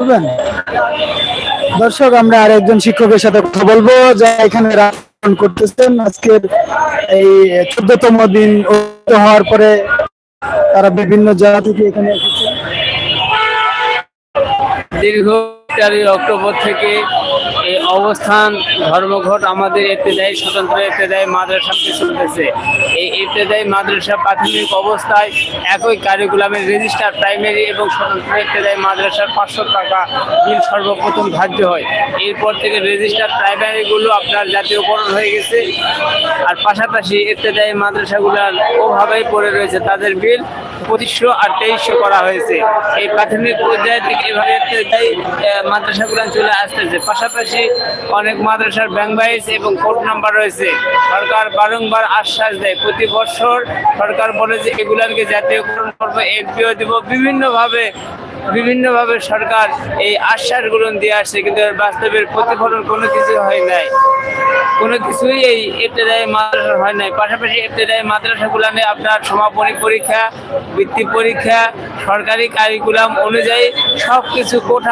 বলবেন? দর্শক, আমরা আরেকজন শিক্ষকের সাথে কথা বলবো যারা এখানে রান করতেছেন। আজকের এই 14তম দিন হওয়ার পরে তারা বিভিন্ন জায়গা থেকে এখানে এসেছে। দীর্ঘ 4 অক্টোবর থেকে এই অবস্থান ধর্মঘট আমাদের ইবতেদায়ী স্বতন্ত্র ইবতেদায়ী মাদ্রাসাতে চলতেছে। এই ইবতেদায়ী মাদ্রাসা প্রাথমিক অবস্থায় একই কারিকুলামের রেজিস্টার প্রাইমারি এবং স্বতন্ত্র ইবতেদায়ী মাদ্রাসার 500 টাকা বিল সর্বপ্রথম ধার্য হয়। এরপর থেকে রেজিস্টার প্রাইমারিগুলো আপনার জাতীয়করণ হয়ে গেছে, আর পাশাপাশি ইবতেদায়ী মাদ্রাসাগুলোর ওভাবেই পড়ে রয়েছে, তাদের বিল 2500 আর 2300 করা হয়েছে। এই প্রাথমিক পর্যায়ে থেকে এভাবে মাদ্রাসাগুলো চলে আসতেছে। পাশাপাশি অনেক মাদ্রাসার ব্যাংক বাইজ এবং কোড নাম্বার রয়েছে। সরকার বারংবার আশ্বাস দেয়, প্রতি বছর সরকার বলে যে এগুলাকে জাতীয়করণ করবো, এফপিও দিব, বিভিন্নভাবে সরকার এই আশ্বাসগুলো দিয়ে আসছে, কিন্তু এর বাস্তবের প্রতিফলন কোনো কিছু হয় নাই, কোনো কিছুই এই ইবতেদায়ী মাদ্রাসা হয় নাই। পাশাপাশি ইবতেদায়ী মাদ্রাসাগুলো নিয়ে আপনার সমাপনী পরীক্ষা, বৃত্তি পরীক্ষা, সরকারি কারিকুলাম অনুযায়ী সব কিছু কোঠা